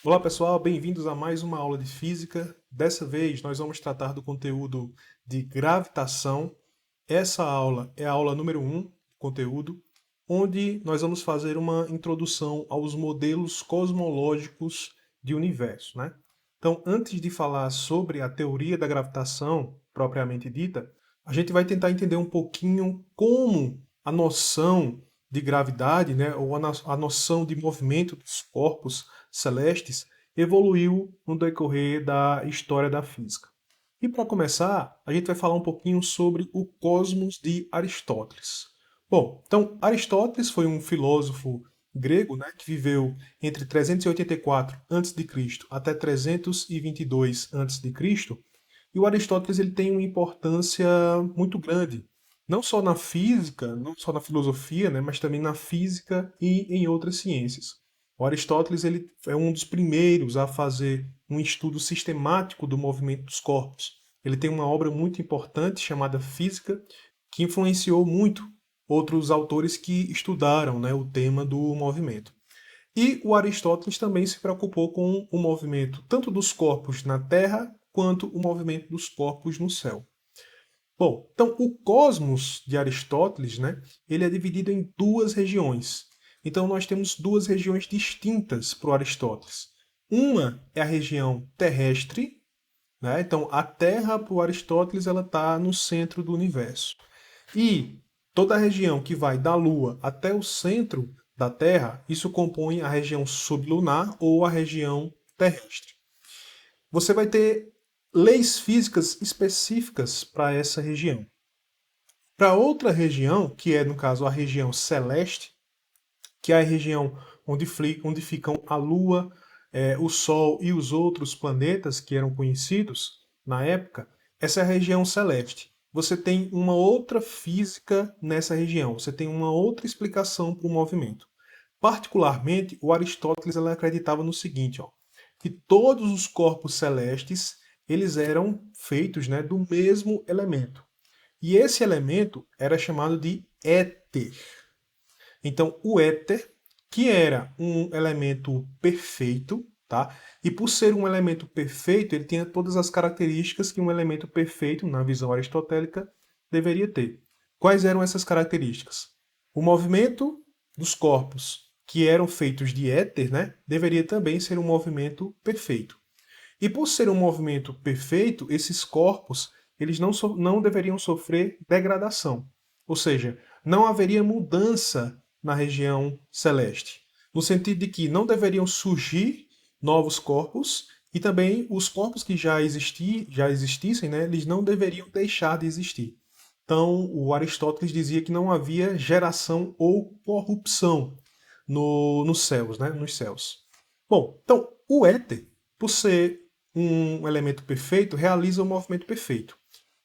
Olá pessoal, bem-vindos a mais uma aula de física. Dessa vez nós vamos tratar do conteúdo de gravitação. Essa aula é a aula número 1 do conteúdo, onde nós vamos fazer uma introdução aos modelos cosmológicos de universo, né? Então, antes de falar sobre a teoria da gravitação propriamente dita, a gente vai tentar entender um pouquinho como a noção de gravidade, né, ou a noção de movimento dos corpos celestes evoluiu no decorrer da história da física. E para começar, a gente vai falar um pouquinho sobre o cosmos de Aristóteles. Bom, então Aristóteles foi um filósofo grego, né, que viveu entre 384 a.C. até 322 a.C. E o Aristóteles ele tem uma importância muito grande, não só na física, não só na filosofia, né, mas também na física e em outras ciências. O Aristóteles ele é um dos primeiros a fazer um estudo sistemático do movimento dos corpos. Ele tem uma obra muito importante chamada Física, que influenciou muito outros autores que estudaram, né, o tema do movimento. E o Aristóteles também se preocupou com o movimento tanto dos corpos na Terra quanto o movimento dos corpos no céu. Bom, então o cosmos de Aristóteles, né, ele é dividido em duas regiões. Então nós temos duas regiões distintas para o Aristóteles. Uma é a região terrestre, né? Então a Terra para o Aristóteles ela está no centro do universo. E toda a região que vai da Lua até o centro da Terra, isso compõe a região sublunar ou a região terrestre. Você vai ter leis físicas específicas para essa região. Para outra região, que é no caso a região celeste, que é a região onde ficam a Lua, o Sol e os outros planetas que eram conhecidos na época, essa é a região celeste. Você tem uma outra física nessa região, você tem uma outra explicação para o movimento. Particularmente, o Aristóteles ele acreditava no seguinte, ó, que todos os corpos celestes eles eram feitos, né, do mesmo elemento. E esse elemento era chamado de éter. Então, o éter, que era um elemento perfeito, tá? E por ser um elemento perfeito, ele tinha todas as características que um elemento perfeito, na visão aristotélica, deveria ter. Quais eram essas características? O movimento dos corpos, que eram feitos de éter, né, deveria também ser um movimento perfeito. E por ser um movimento perfeito, esses corpos eles não deveriam sofrer degradação. Ou seja, não haveria mudança na região celeste. No sentido de que não deveriam surgir novos corpos e também os corpos que já existissem, né, eles não deveriam deixar de existir. Então, o Aristóteles dizia que não havia geração ou corrupção nos céus, né, nos céus. Bom, então, o éter, por ser um elemento perfeito, realiza o movimento perfeito.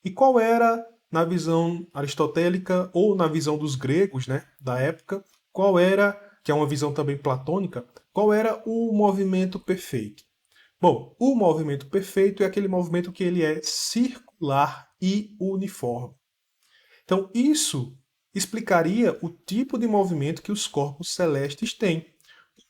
E qual era, na visão aristotélica ou na visão dos gregos, né, da época, qual era, que é uma visão também platônica, qual era o movimento perfeito? Bom, o movimento perfeito é aquele movimento que ele é circular e uniforme. Então, isso explicaria o tipo de movimento que os corpos celestes têm.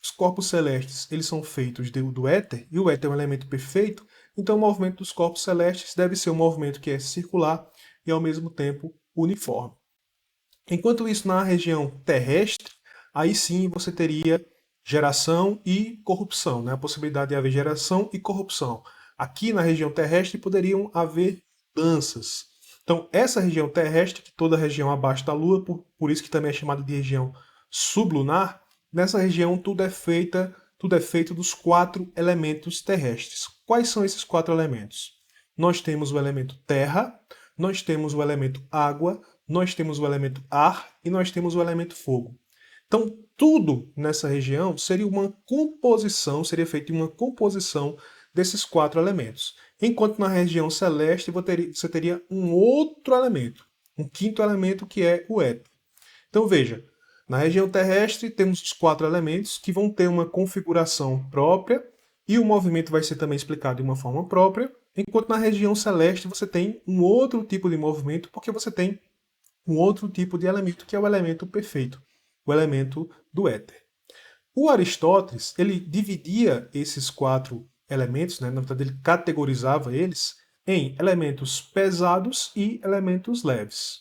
Os corpos celestes eles são feitos do éter, e o éter é um elemento perfeito, então o movimento dos corpos celestes deve ser um movimento que é circular e ao mesmo tempo uniforme. Enquanto isso, na região terrestre, aí sim você teria geração e corrupção, né? A possibilidade de haver geração e corrupção. Aqui na região terrestre poderiam haver mudanças. Então, essa região terrestre, que toda a região abaixo da Lua, por isso que também é chamada de região sublunar, nessa região tudo é feito dos quatro elementos terrestres. Quais são esses quatro elementos? Nós temos o elemento terra, nós temos o elemento água, nós temos o elemento ar e nós temos o elemento fogo. Então, tudo nessa região seria feito uma composição desses quatro elementos. Enquanto na região celeste você teria um outro elemento, um quinto elemento que é o éter. Então veja, na região terrestre temos os quatro elementos que vão ter uma configuração própria e o movimento vai ser também explicado de uma forma própria, enquanto na região celeste você tem um outro tipo de movimento porque você tem um outro tipo de elemento que é o elemento perfeito, o elemento do éter. O Aristóteles, ele dividia esses 4 elementos, né? Na verdade ele categorizava eles em elementos pesados e elementos leves.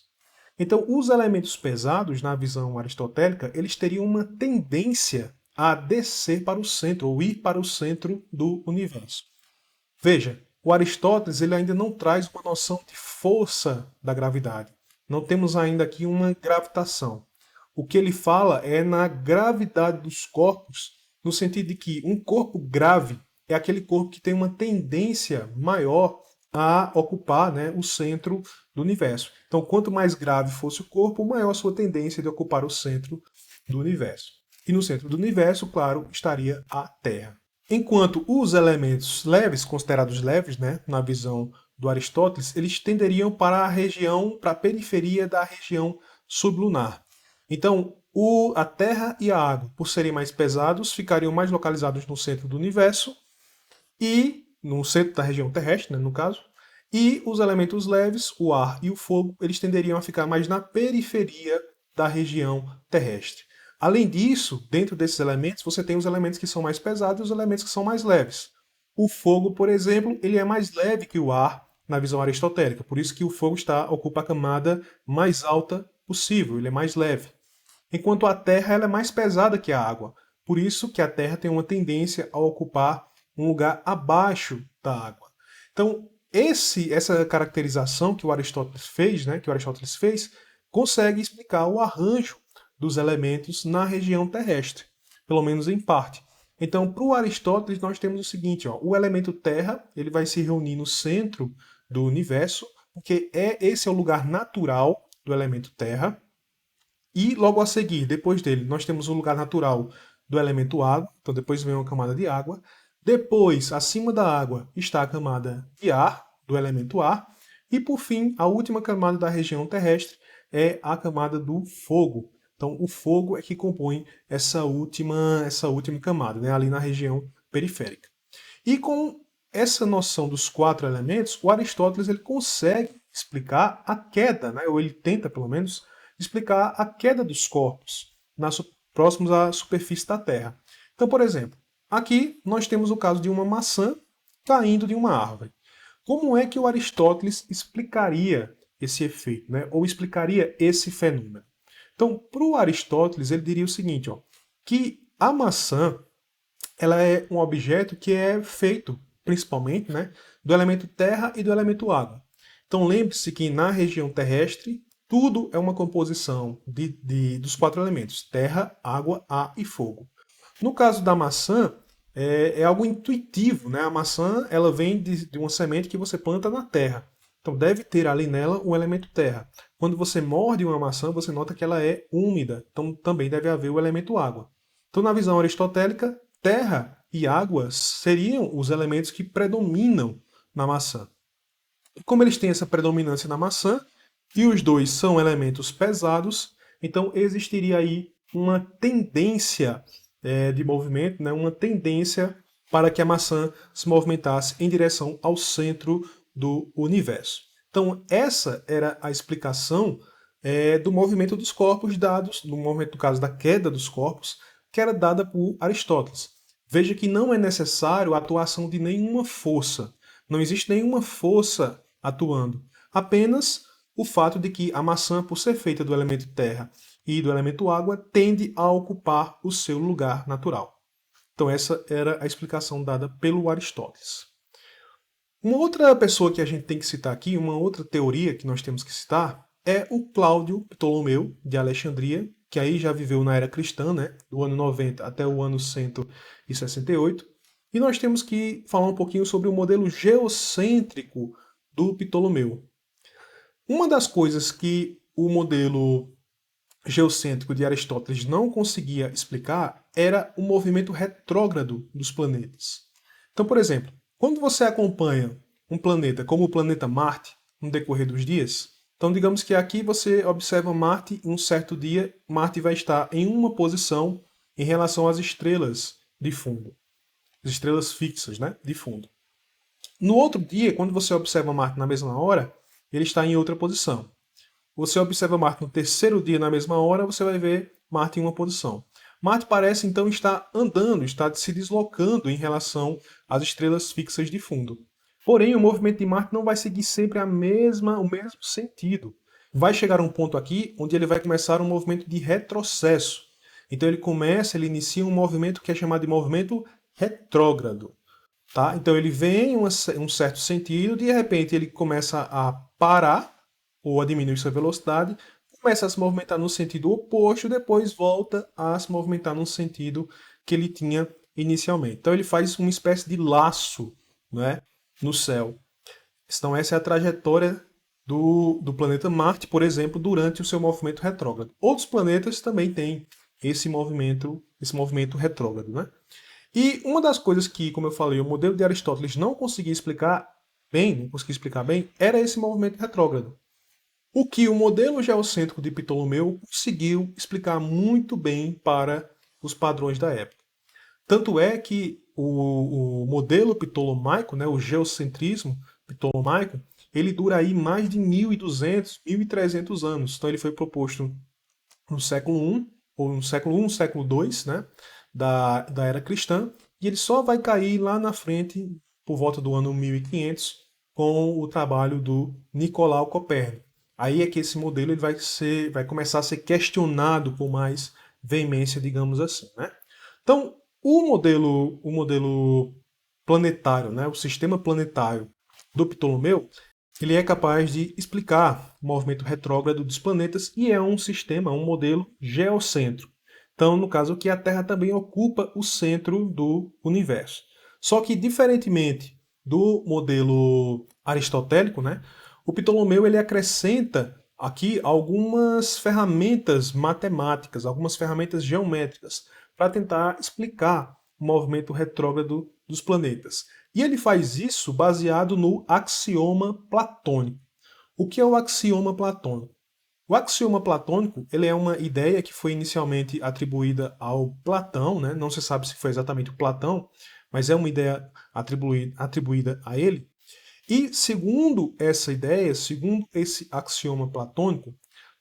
Então, os elementos pesados, na visão aristotélica, eles teriam uma tendência a descer para o centro, ou ir para o centro do universo. Veja, o Aristóteles ele ainda não traz uma noção de força da gravidade. Não temos ainda aqui uma gravitação. O que ele fala é na gravidade dos corpos, no sentido de que um corpo grave é aquele corpo que tem uma tendência maior a ocupar, né, o centro do universo. Então, quanto mais grave fosse o corpo, maior a sua tendência de ocupar o centro do universo. E no centro do universo, claro, estaria a Terra. Enquanto os elementos leves, considerados leves, né, na visão do Aristóteles, eles tenderiam para a região, para a periferia da região sublunar. Então, a Terra e a água, por serem mais pesados, ficariam mais localizados no centro do universo e no centro da região terrestre, né, no caso. E os elementos leves, o ar e o fogo, eles tenderiam a ficar mais na periferia da região terrestre. Além disso, dentro desses elementos, você tem os elementos que são mais pesados e os elementos que são mais leves. O fogo, por exemplo, ele é mais leve que o ar na visão aristotélica, por isso que o fogo ocupa a camada mais alta possível, ele é mais leve. Enquanto a terra ela é mais pesada que a água, por isso que a terra tem uma tendência a ocupar um lugar abaixo da água. Então, essa caracterização que o Aristóteles fez, né, consegue explicar o arranjo dos elementos na região terrestre, pelo menos em parte. Então, para o Aristóteles, nós temos o seguinte, ó, o elemento terra ele vai se reunir no centro do universo, porque esse é o lugar natural do elemento terra. E logo a seguir, depois dele, nós temos o lugar natural do elemento água, então depois vem uma camada de água. Depois, acima da água, está a camada de ar, do elemento ar. E por fim, a última camada da região terrestre é a camada do fogo. Então, o fogo é que compõe essa última camada, né, ali na região periférica. E com essa noção dos 4 elementos, o Aristóteles ele consegue explicar a queda, né, ou ele tenta, pelo menos, explicar a queda dos corpos próximos à superfície da Terra. Então, por exemplo, aqui nós temos o caso de uma maçã caindo de uma árvore. Como é que o Aristóteles explicaria esse efeito, né? Ou explicaria esse fenômeno? Então, para o Aristóteles, ele diria o seguinte, ó, que a maçã ela é um objeto que é feito, principalmente, né, do elemento terra e do elemento água. Então, lembre-se que na região terrestre, tudo é uma composição dos 4 elementos, terra, água, ar e fogo. No caso da maçã, é algo intuitivo, né? A maçã ela vem de uma semente que você planta na terra. Então deve ter ali nela o elemento terra. Quando você morde uma maçã, você nota que ela é úmida. Então também deve haver o elemento água. Então na visão aristotélica, terra e água seriam os elementos que predominam na maçã. E como eles têm essa predominância na maçã, e os dois são elementos pesados, então existiria aí uma tendência de movimento, né, uma tendência para que a maçã se movimentasse em direção ao centro do universo. Então, essa era a explicação do movimento dos corpos dados, no momento do caso da queda dos corpos, que era dada por Aristóteles. Veja que não é necessário a atuação de nenhuma força. Não existe nenhuma força atuando. Apenas o fato de que a maçã, por ser feita do elemento terra e do elemento água, tende a ocupar o seu lugar natural. Então essa era a explicação dada pelo Aristóteles. Uma outra pessoa que a gente tem que citar aqui, uma outra teoria que nós temos que citar, é o Cláudio Ptolomeu, de Alexandria, que aí já viveu na era cristã, né, do ano 90 até o ano 168. E nós temos que falar um pouquinho sobre o modelo geocêntrico do Ptolomeu. Uma das coisas que o modelo geocêntrico de Aristóteles não conseguia explicar era o movimento retrógrado dos planetas. Então, por exemplo, quando você acompanha um planeta como o planeta Marte no decorrer dos dias, então digamos que aqui você observa Marte e um certo dia Marte vai estar em uma posição em relação às estrelas de fundo, as estrelas fixas, né, de fundo. No outro dia, quando você observa Marte na mesma hora, ele está em outra posição. Você observa Marte no terceiro dia na mesma hora, você vai ver Marte em uma posição. Marte parece então estar andando, está se deslocando em relação às estrelas fixas de fundo. Porém, o movimento de Marte não vai seguir sempre o mesmo sentido. Vai chegar um ponto aqui onde ele vai começar um movimento de retrocesso. Então ele inicia um movimento que é chamado de movimento retrógrado. Tá? Então ele vem em um certo sentido, de repente ele começa a parar ou a diminuir sua velocidade, começa a se movimentar no sentido oposto, depois volta a se movimentar no sentido que ele tinha inicialmente. Então ele faz uma espécie de laço, né, no céu. Então essa é a trajetória do planeta Marte, por exemplo, durante o seu movimento retrógrado. Outros planetas também têm esse movimento retrógrado, né? E uma das coisas que, como eu falei, o modelo de Aristóteles não conseguia explicar bem, era esse movimento retrógrado. O que o modelo geocêntrico de Ptolomeu conseguiu explicar muito bem para os padrões da época. Tanto é que o modelo ptolomaico, né, o geocentrismo ptolomaico, ele dura aí mais de 1.200, 1.300 anos. Então ele foi proposto no século I, ou no século II, né, da era cristã, e ele só vai cair lá na frente, por volta do ano 1500, com o trabalho do Nicolau Copérnico. Aí é que esse modelo ele vai começar a ser questionado com mais veemência, digamos assim, né? Então, o modelo planetário, né, o sistema planetário do Ptolomeu, ele é capaz de explicar o movimento retrógrado dos planetas e é um sistema, um modelo geocêntrico. Então, no caso aqui, a Terra também ocupa o centro do universo. Só que, diferentemente do modelo aristotélico, né, o Ptolomeu ele acrescenta aqui algumas ferramentas matemáticas, algumas ferramentas geométricas, para tentar explicar o movimento retrógrado dos planetas. E ele faz isso baseado no axioma platônico. O que é o axioma platônico? O axioma platônico ele é uma ideia que foi inicialmente atribuída ao Platão, né? Não se sabe se foi exatamente o Platão, mas é uma ideia atribuída a ele. E segundo essa ideia, segundo esse axioma platônico,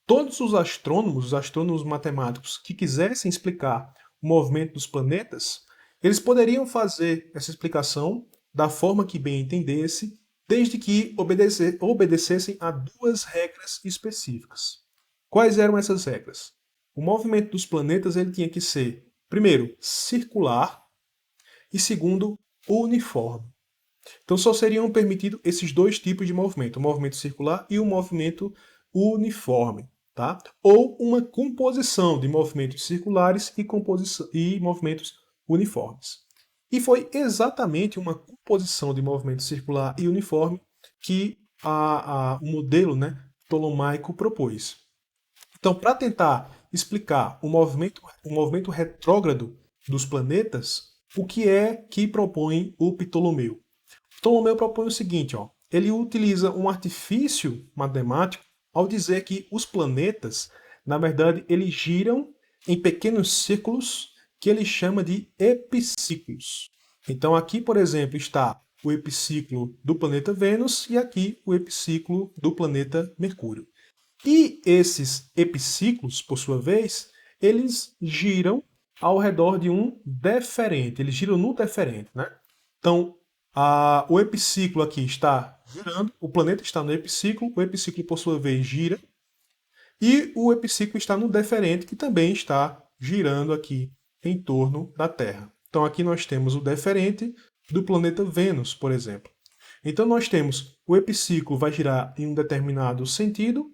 todos os astrônomos matemáticos que quisessem explicar o movimento dos planetas, eles poderiam fazer essa explicação da forma que bem entendesse, desde que obedecessem a duas regras específicas. Quais eram essas regras? O movimento dos planetas ele tinha que ser, primeiro, circular e segundo, uniforme. Então só seriam permitidos esses dois tipos de movimento, o movimento circular e o movimento uniforme. Tá? Ou uma composição de movimentos circulares e movimentos uniformes. E foi exatamente uma composição de movimento circular e uniforme que o modelo, né, ptolomaico propôs. Então, para tentar explicar o movimento retrógrado dos planetas, o que é que propõe o Ptolomeu? Ptolomeu propõe o seguinte, ó, ele utiliza um artifício matemático ao dizer que os planetas, na verdade, eles giram em pequenos círculos que ele chama de epiciclos. Então aqui, por exemplo, está o epiciclo do planeta Vênus e aqui o epiciclo do planeta Mercúrio. E esses epiciclos, por sua vez, eles giram ao redor de um deferente, eles giram no deferente, né? Então, o epiciclo aqui está girando, o planeta está no epiciclo, o epiciclo, por sua vez, gira, e o epiciclo está no deferente, que também está girando aqui em torno da Terra. Então, aqui nós temos o deferente do planeta Vênus, por exemplo. Então, nós temos o epiciclo vai girar em um determinado sentido,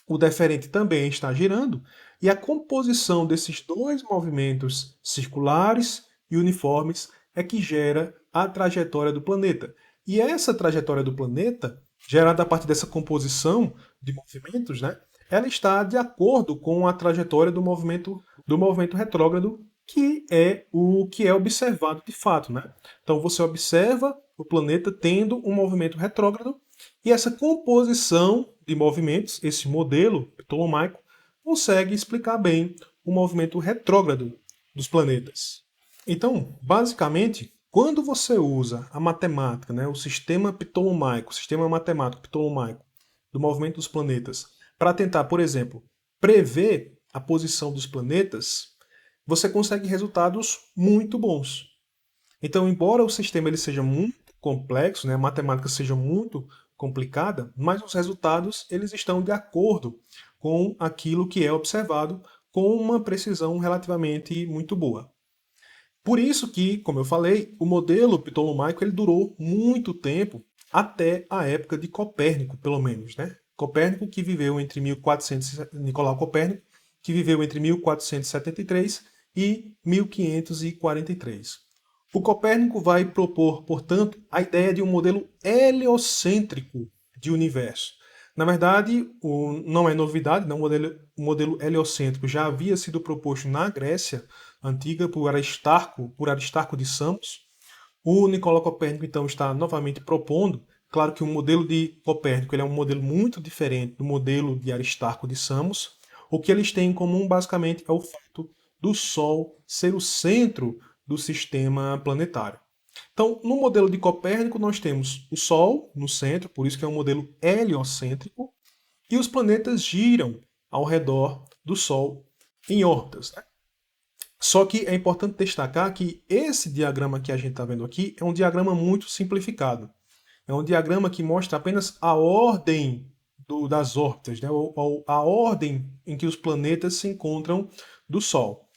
o deferente também está girando, e a composição desses dois movimentos circulares e uniformes é que gera a trajetória do planeta. E essa trajetória do planeta, gerada a partir dessa composição de movimentos, né, ela está de acordo com a trajetória do movimento retrógrado, que é o que é observado de fato, né? Então você observa o planeta tendo um movimento retrógrado e essa composição de movimentos, esse modelo ptolomaico, consegue explicar bem o movimento retrógrado dos planetas. Então, basicamente, quando você usa a matemática, né, o sistema ptolomaico, o sistema matemático ptolomaico do movimento dos planetas, para tentar, por exemplo, prever a posição dos planetas, você consegue resultados muito bons. Então, embora o sistema ele seja muito complexo, né, a matemática seja muito complicada, mas os resultados eles estão de acordo com aquilo que é observado com uma precisão relativamente muito boa. Por isso que, como eu falei, o modelo ptolomaico ele durou muito tempo, até a época de Copérnico, pelo menos, né? Copérnico que viveu entre 1400, Nicolau Copérnico, que viveu entre 1473 e 1543. O Copérnico vai propor, portanto, a ideia de um modelo heliocêntrico de universo. Na verdade, não é novidade, não, o modelo heliocêntrico já havia sido proposto na Grécia antiga por Aristarco de Samos. O Nicolau Copérnico, então, está novamente propondo. Claro que o modelo de Copérnico ele é um modelo muito diferente do modelo de Aristarco de Samos. O que eles têm em comum, basicamente, é o fato do Sol ser o centro do sistema planetário. Então, no modelo de Copérnico, nós temos o Sol no centro, por isso que é um modelo heliocêntrico, e os planetas giram ao redor do Sol em órbitas. Né? Só que é importante destacar que esse diagrama que a gente está vendo aqui é um diagrama muito simplificado. É um diagrama que mostra apenas a ordem das órbitas, né? ou a ordem em que os planetas se encontram do Sol.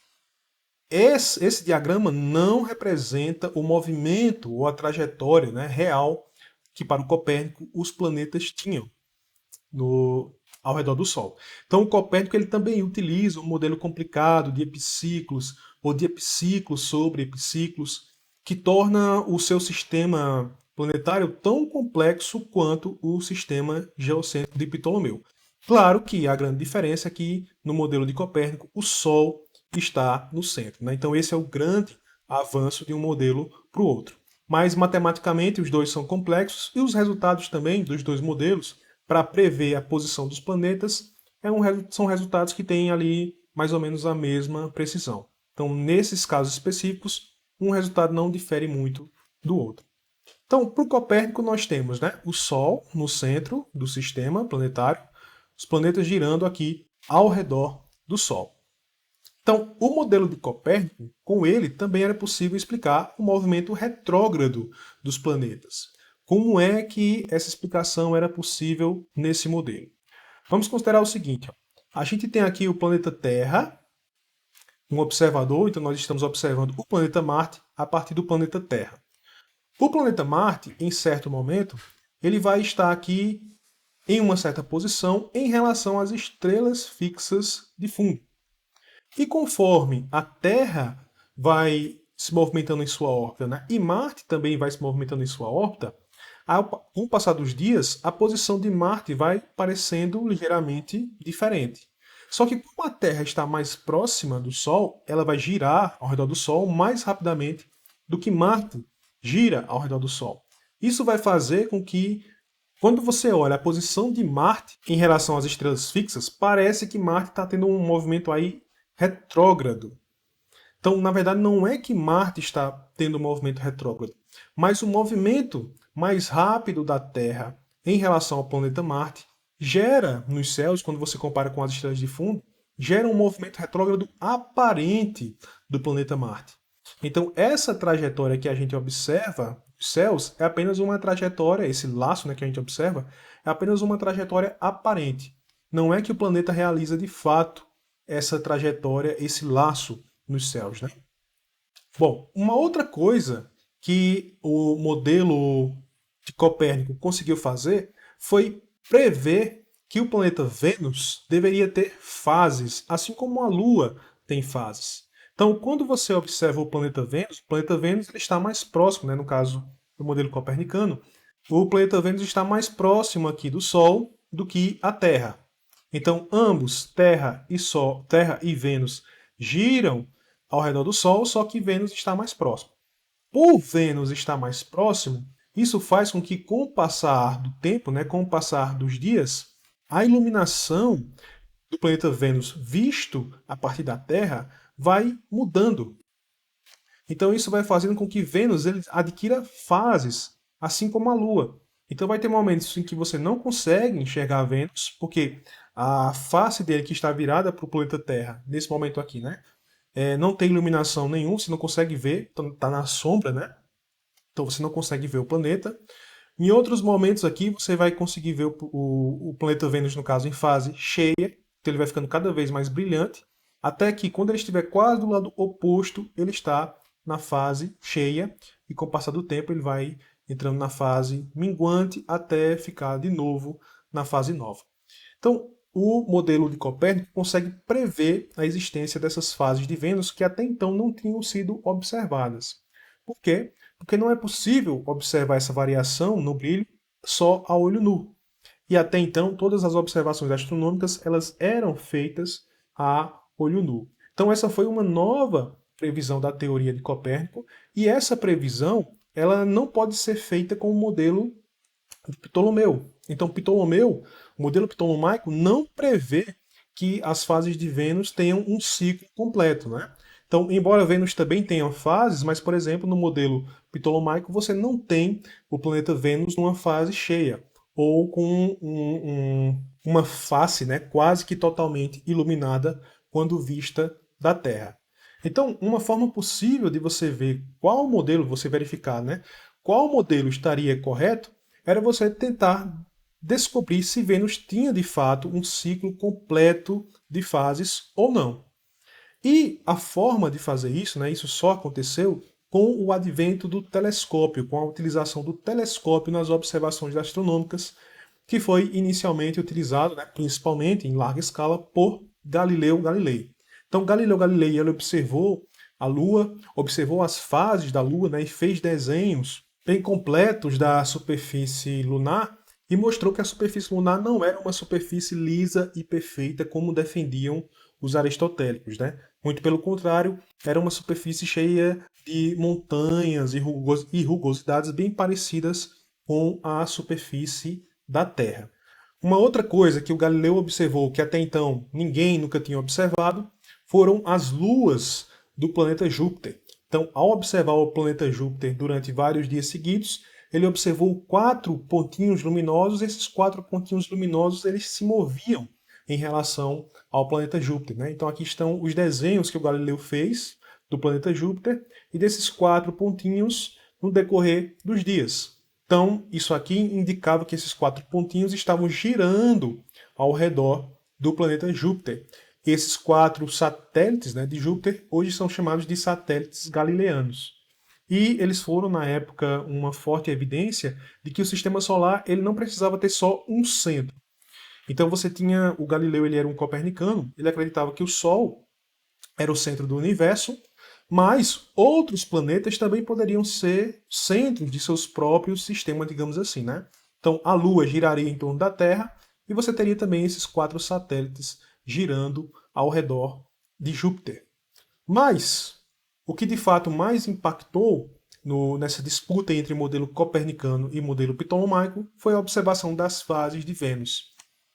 Esse diagrama não representa o movimento ou a trajetória, né, real que para o Copérnico os planetas tinham ao redor do Sol. Então o Copérnico ele também utiliza um modelo complicado de epiciclos ou de epiciclos sobre epiciclos que torna o seu sistema planetário tão complexo quanto o sistema geocêntrico de Ptolomeu. Claro que a grande diferença é que no modelo de Copérnico o Sol está no centro. Né? Então esse é o grande avanço de um modelo para o outro. Mas matematicamente os dois são complexos e os resultados também dos dois modelos para prever a posição dos planetas são resultados que têm ali mais ou menos a mesma precisão. Então nesses casos específicos um resultado não difere muito do outro. Então para o Copérnico nós temos, né, o Sol no centro do sistema planetário, os planetas girando aqui ao redor do Sol. Então, o modelo de Copérnico, com ele também era possível explicar o movimento retrógrado dos planetas. Como é que essa explicação era possível nesse modelo? Vamos considerar o seguinte: ó. A gente tem aqui o planeta Terra, um observador, então nós estamos observando o planeta Marte a partir do planeta Terra. O planeta Marte, em certo momento, ele vai estar aqui em uma certa posição em relação às estrelas fixas de fundo. E conforme a Terra vai se movimentando em sua órbita, né, e Marte também vai se movimentando em sua órbita, com o passar dos dias, a posição de Marte vai parecendo ligeiramente diferente. Só que como a Terra está mais próxima do Sol, ela vai girar ao redor do Sol mais rapidamente do que Marte gira ao redor do Sol. Isso vai fazer com que, quando você olha a posição de Marte em relação às estrelas fixas, parece que Marte está tendo um movimento aí retrógrado. Então, na verdade, não é que Marte está tendo um movimento retrógrado, mas o movimento mais rápido da Terra em relação ao planeta Marte gera nos céus, quando você compara com as estrelas de fundo, gera um movimento retrógrado aparente do planeta Marte. Então, essa trajetória que a gente observa nos céus é apenas uma trajetória, esse laço, né, que a gente observa, é apenas uma trajetória aparente. Não é que o planeta realiza de fato essa trajetória, esse laço nos céus, né? Bom, uma outra coisa que o modelo de Copérnico conseguiu fazer foi prever que o planeta Vênus deveria ter fases, assim como a Lua tem fases. Então, quando você observa o planeta Vênus ele está mais próximo, né, no caso do modelo copernicano, o planeta Vênus está mais próximo aqui do Sol do que a Terra. Então, ambos, Terra e Vênus, giram ao redor do Sol, só que Vênus está mais próximo. Por Vênus estar mais próximo, isso faz com que, com o passar do tempo, né, com o passar dos dias, a iluminação do planeta Vênus visto a partir da Terra vai mudando. Então, isso vai fazendo com que Vênus ele adquira fases, assim como a Lua. Então, vai ter momentos em que você não consegue enxergar Vênus, porque a face dele que está virada para o planeta Terra, nesse momento aqui, né? não tem iluminação nenhuma, você não consegue ver, está na sombra, né? Então você não consegue ver o planeta. Em outros momentos aqui, você vai conseguir ver o planeta Vênus, no caso, em fase cheia, então ele vai ficando cada vez mais brilhante, até que quando ele estiver quase do lado oposto, ele está na fase cheia, e com o passar do tempo ele vai entrando na fase minguante até ficar de novo na fase nova. Então, o modelo de Copérnico consegue prever a existência dessas fases de Vênus que até então não tinham sido observadas. Por quê? Porque não é possível observar essa variação no brilho só a olho nu. E até então, todas as observações astronômicas elas eram feitas a olho nu. Então, essa foi uma nova previsão da teoria de Copérnico, e essa previsão ela não pode ser feita com o modelo de Ptolomeu. Então, Ptolomeu, o modelo ptolomaico, não prevê que as fases de Vênus tenham um ciclo completo, né? Então, embora Vênus também tenha fases, mas, por exemplo, no modelo ptolomaico, você não tem o planeta Vênus numa fase cheia, ou com uma face, né, quase que totalmente iluminada quando vista da Terra. Então, uma forma possível de você ver qual modelo, você verificar, né, qual modelo estaria correto, era você tentar descobrir se Vênus tinha de fato um ciclo completo de fases ou não. E a forma de fazer isso, né, isso só aconteceu com o advento do telescópio, com a utilização do telescópio nas observações astronômicas, que foi inicialmente utilizado, né, principalmente em larga escala, por Galileu Galilei. Então Galileu Galilei ele observou a Lua, observou as fases da Lua, né, e fez desenhos bem completos da superfície lunar e mostrou que a superfície lunar não era uma superfície lisa e perfeita como defendiam os aristotélicos, né? Muito pelo contrário, era uma superfície cheia de montanhas e rugosidades bem parecidas com a superfície da Terra. Uma outra coisa que o Galileu observou, que até então ninguém nunca tinha observado, foram as luas do planeta Júpiter. Então, ao observar o planeta Júpiter durante vários dias seguidos, ele observou 4 pontinhos luminosos. Esses 4 pontinhos luminosos eles se moviam em relação ao planeta Júpiter, né? Então aqui estão os desenhos que o Galileu fez do planeta Júpiter e desses 4 pontinhos no decorrer dos dias. Então isso aqui indicava que esses 4 pontinhos estavam girando ao redor do planeta Júpiter. Esses 4 satélites, né, de Júpiter hoje são chamados de satélites galileanos. E eles foram, na época, uma forte evidência de que o sistema solar ele não precisava ter só um centro. Então você tinha, o Galileu ele era um copernicano, ele acreditava que o Sol era o centro do universo, mas outros planetas também poderiam ser centros de seus próprios sistemas, digamos assim, né? Então a Lua giraria em torno da Terra e você teria também esses 4 satélites girando ao redor de Júpiter. Mas o que de fato mais impactou nessa disputa entre modelo copernicano e modelo ptolomaico foi a observação das fases de Vênus.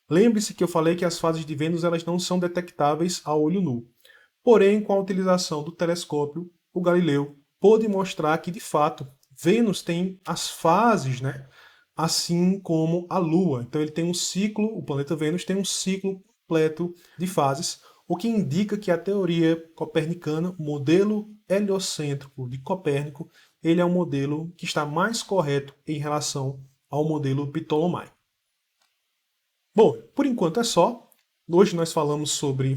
Lembre-se que eu falei que as fases de Vênus elas não são detectáveis a olho nu. Porém, com a utilização do telescópio, o Galileu pôde mostrar que, de fato, Vênus tem as fases, né? Assim como a Lua. Então ele tem um ciclo, o planeta Vênus tem um ciclo completo de fases, o que indica que a teoria copernicana, o modelo heliocêntrico de Copérnico, ele é um modelo que está mais correto em relação ao modelo ptolomaico. Bom, por enquanto é só. Hoje nós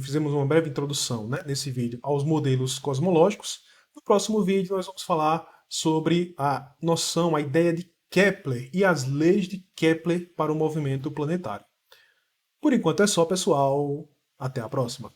fizemos uma breve introdução, né, nesse vídeo aos modelos cosmológicos. No próximo vídeo nós vamos falar sobre a noção, a ideia de Kepler e as leis de Kepler para o movimento planetário. Por enquanto é só, pessoal. Até a próxima.